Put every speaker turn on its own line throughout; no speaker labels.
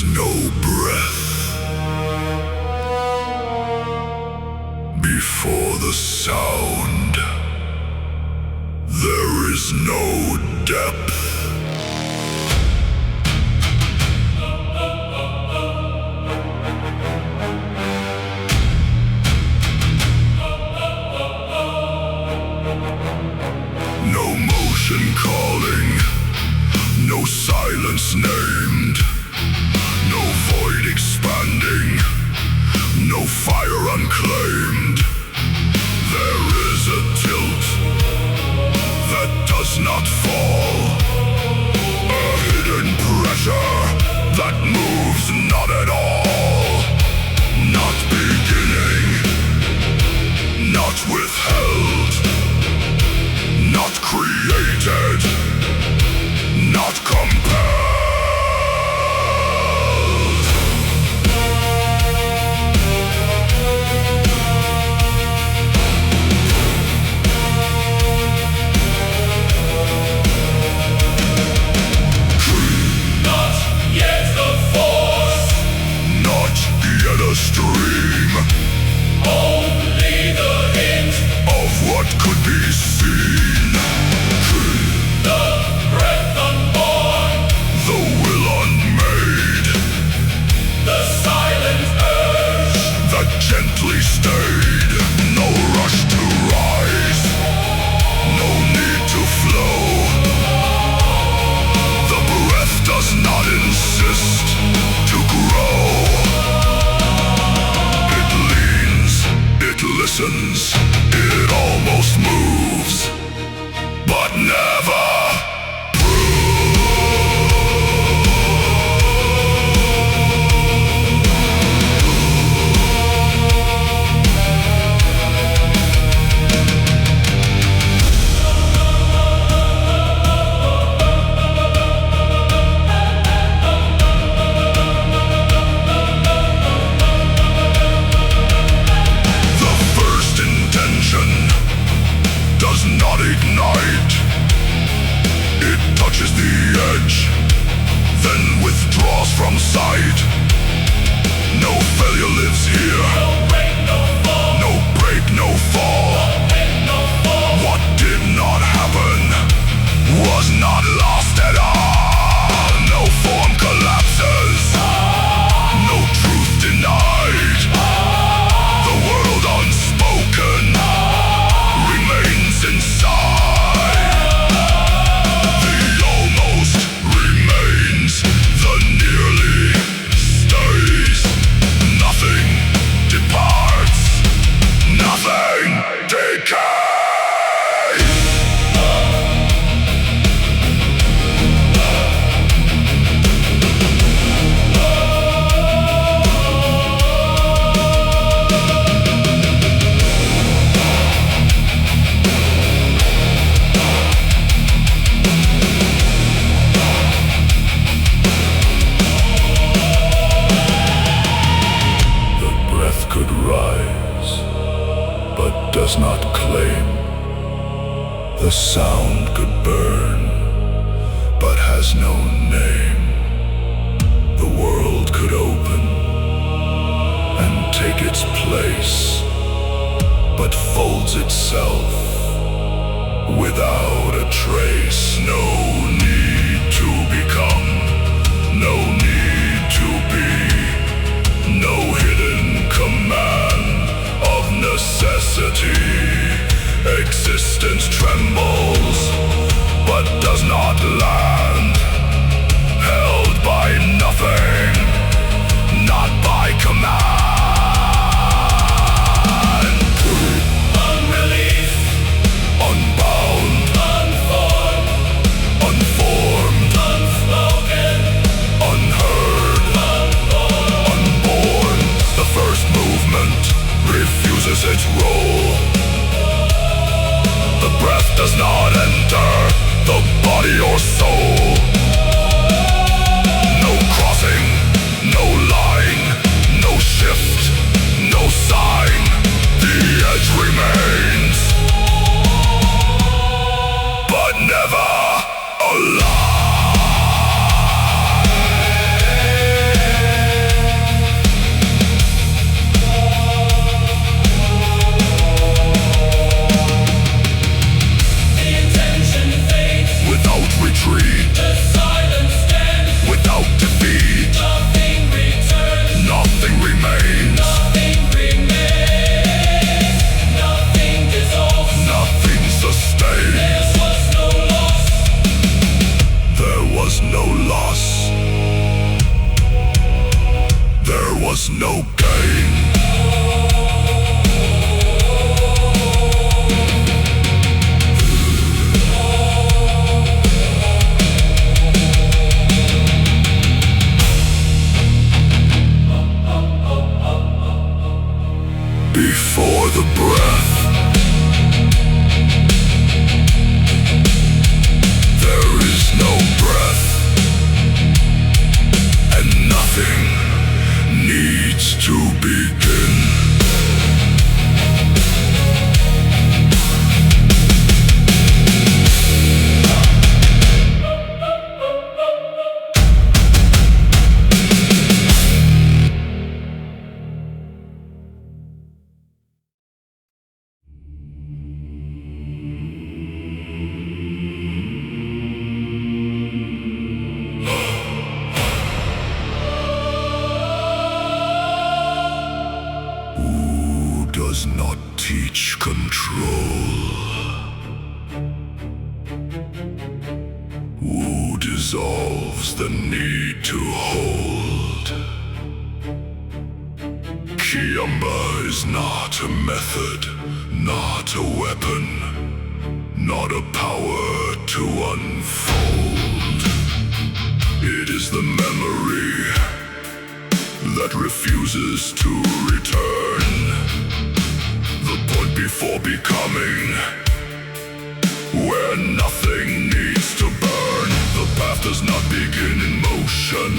is no breath before the sound. There is no depth. No motion calling, no silence named, no void expanding, no fire unclaimed. There is a tilt that does not fall, a hidden pressure that moves not at all, not beginning, not withheld, not created, not compelled.
Not yet a force,
Not yet a stream
only the hint,
of what could be seen.
the breath unborn,
The will unmade
the silent urge,
that gently stayed. No rush to rise, no need to flow. The breath does not insist to grow. It leans, it listens, it almost moves, but never. The first intention does not ignite. It touches the edge, then withdraws from sight. No failure lives here,
no break, no fall,
no break, no fall.
and no fall.
What did not happen was not lost at all. No form collapses, no truth denied. The world unspoken remains inside. The almost remains, the nearly stays. Nothing departs, nothing decays. The breath could rise, but does not claim. The sound could burn, but has no name. The world could open and take its place, but folds itself without a trace. No need to become, no need to be, no hidden command of necessity. Existence trembles, but does not land. Held by nothing, not by command.
Unreleased,
Unbound,
unformed,
unformed. was no loss. There was no gain. Before the breath, there is no breath, and nothing needs to begin. Does not teach control. Wu dissolves the need to hold. Qiumba is not a method, not a weapon, not a power to unfold. It is the memory that refuses to return. The point before becoming, where nothing needs to burn. The path does not begin in motion.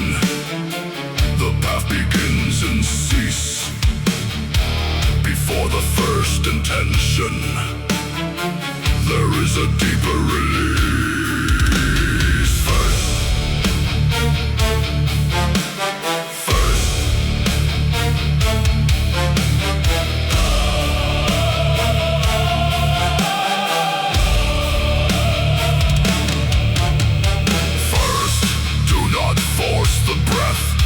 The path begins in cease. Before the first intention, there is a deeper release. First,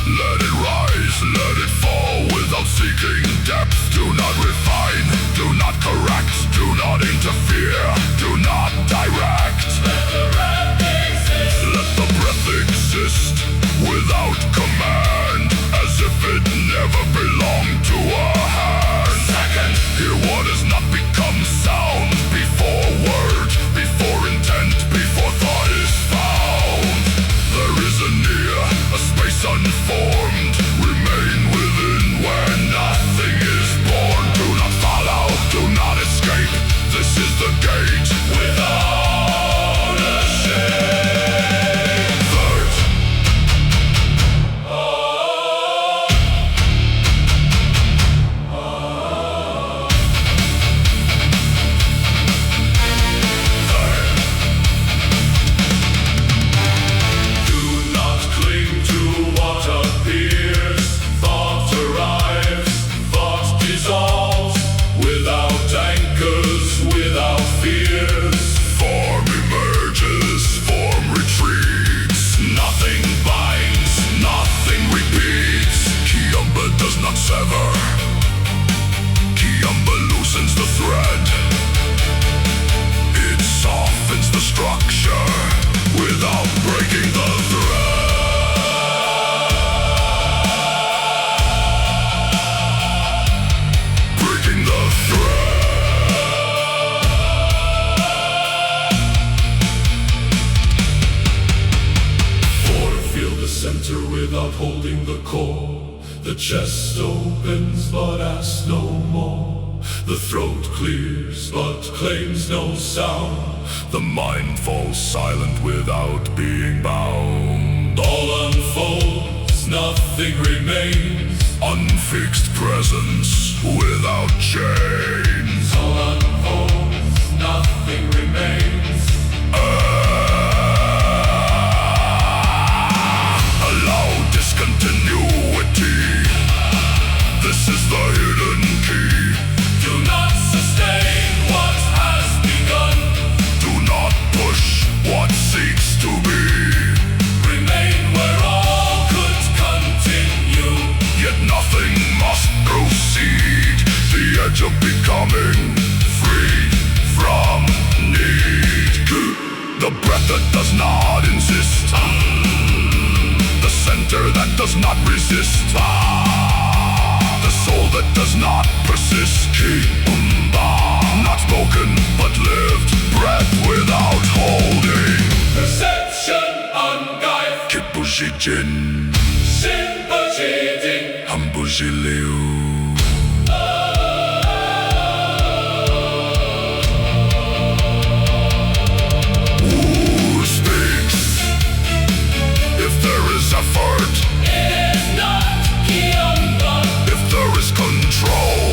let it rise, let it fall without seeking depth. Do not refine, do not correct, do not interfere, do not direct.
Let the breath exist.
Let the breath exist without command, as if it never belonged to a hand.
Second,
hear what has not become sound. Before word, before intent, before thought is found. There is a near, a space unformed. Remain within where nothing is born. Do not follow, do not escape. This is the gate
without a shame.
Third,
Do not cling to what appears. Thought arrives, thought dissolves, without anchors, without fears.
form emerges, form retreats. Nothing binds, nothing repeats. Qiumba does not sever. Qiumba loosens the thread. It softens the structure without breaking the thread. Breaking the thread.
Or feel the center without holding the core. The chest opens but asks no more. The throat clears but claims no sound.
The mind falls silent without being bound.
All unfolds, nothing remains.
Unfixed presence without chains.
All unfolds, nothing remains.
Allow discontinuity. This is the hidden key.
Do not sustain what has begun.
Do not push what seeks to be.
Remain where all could continue.
Yet nothing must proceed. The edge of becoming free from need. The does not resist. The soul that does not persist. Qiumba, not spoken but lived, breath without holding.
Perception unguided.
Kipujijin,
Sympathy
Hambujiliu. Who speaks? If there is effort,
it is not Qiumba.
if there is control,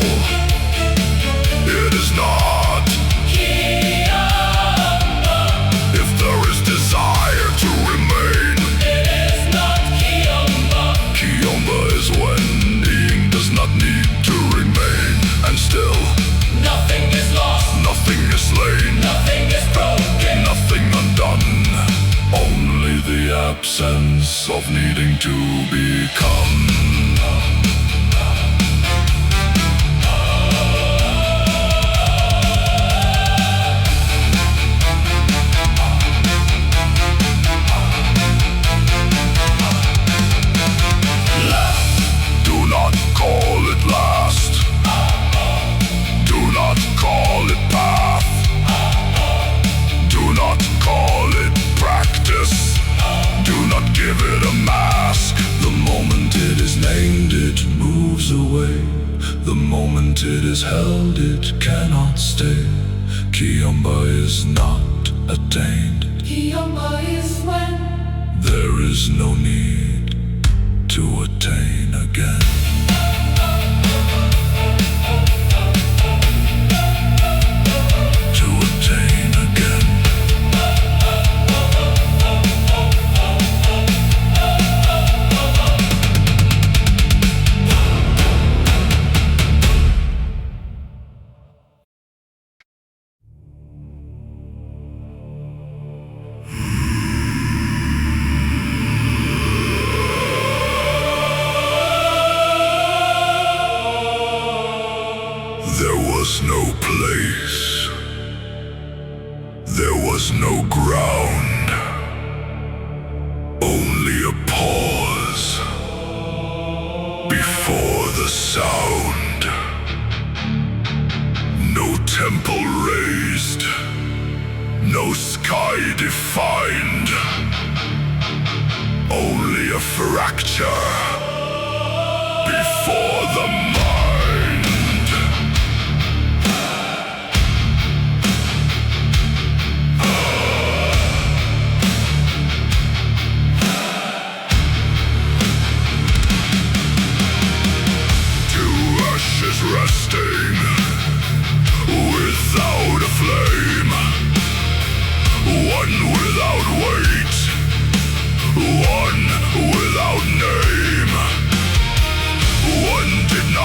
it is not.
Qiumba.
If there is desire to remain,
It is not Qiumba.
Qiumba is when being does not need to remain. And still,
Nothing is lost.
nothing is slain,
Nothing is broken.
nothing undone. Only the absence of needing to become. Do not call it last. Do not call it path. Do not call it practice. Do not give it a mask. The moment it is named, it moves away. The moment it is held, it cannot stay. Qiumba is not attained.
Qiumba is when
There is no need to attain again. To attain again. There was no place. There was no ground. Only a pause before the sound. No temple raised. No sky defined. Only a fracture before the mind. Resting without a flame, one without weight, one without name. One did not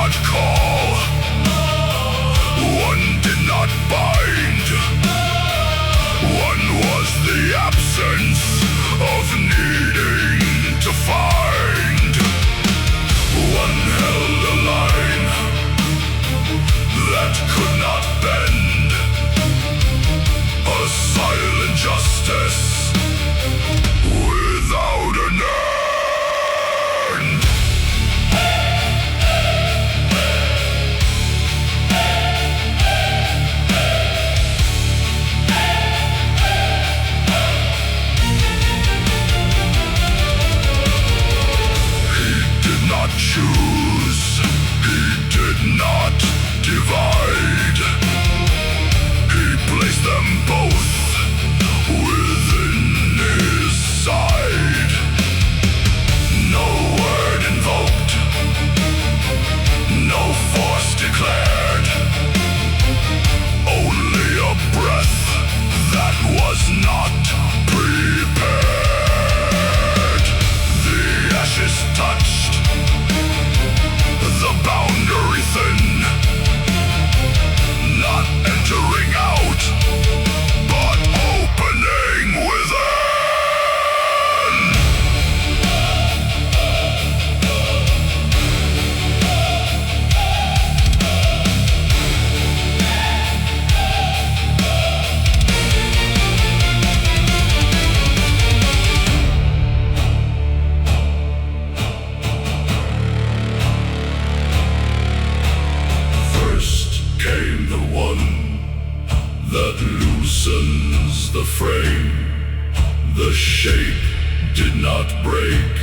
break,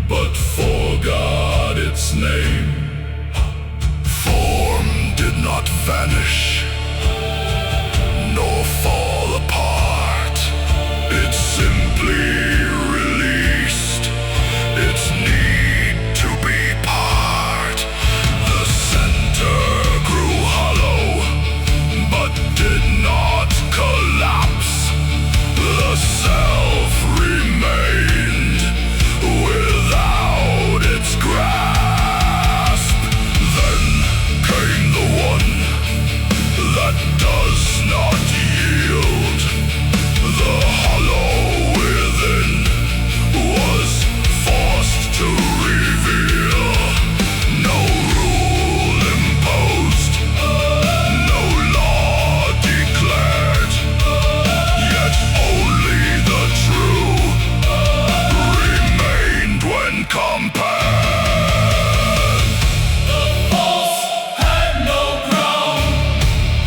but forgot its name.
Form did not vanish, nor fall apart. It simply released its need to be part. The center grew hollow, but did not collapse. The self remained without its grasp. Then came the one that does not yield. The hollow within was forced to reveal. No rule imposed, no law declared, yet only the true remained when compared.
The false had no crown,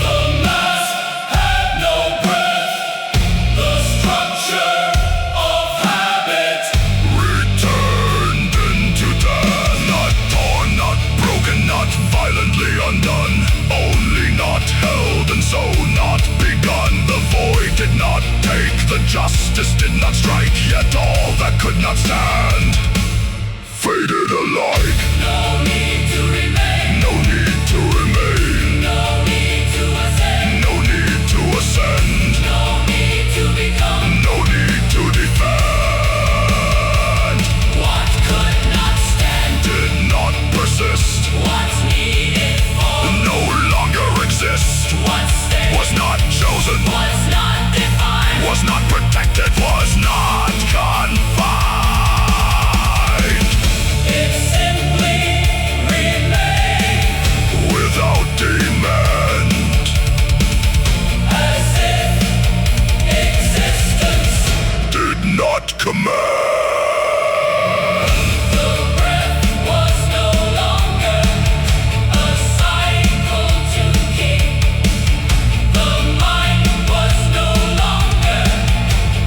the mask had no breath. The structure of habit
Returned into death, not torn, not broken, not violently undone, only not held and so not begun. The void did not take, the justice did not strike, yet all that could not stand faded alike.
no need to remain,
No need to remain,
no need to ascend,
no need to ascend,
no need to become
no need to defend.
what could not stand.
Did not persist,
What's needed for
no longer exist,
what stays,
was not chosen,
what's not defined.
was not protected, was not confined.
It simply remained
Without demand,
as if existence.
did not command.
The breath was no longer a cycle to keep. The mind was no longer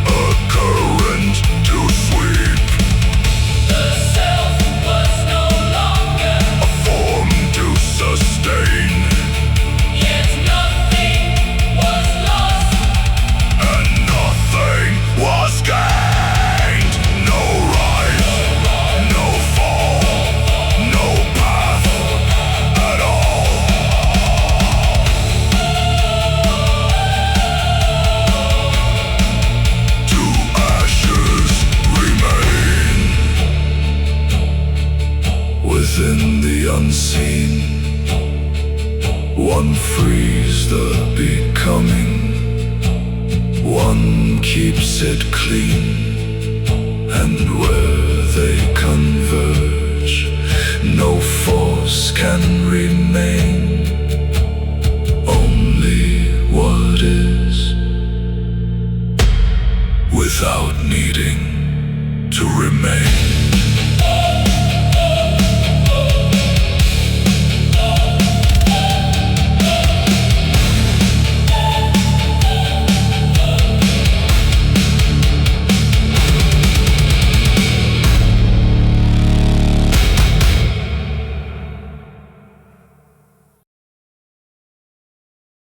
A current to sweep,
the self was no longer.
a form to sustain,
Yet nothing was lost.
and nothing was gained. No rise, no fall, no path at all. Two ashes remain within the unseen. One frees the becoming, one keeps it clean, and where they converge, no force can remain, only what is, without needing to remain.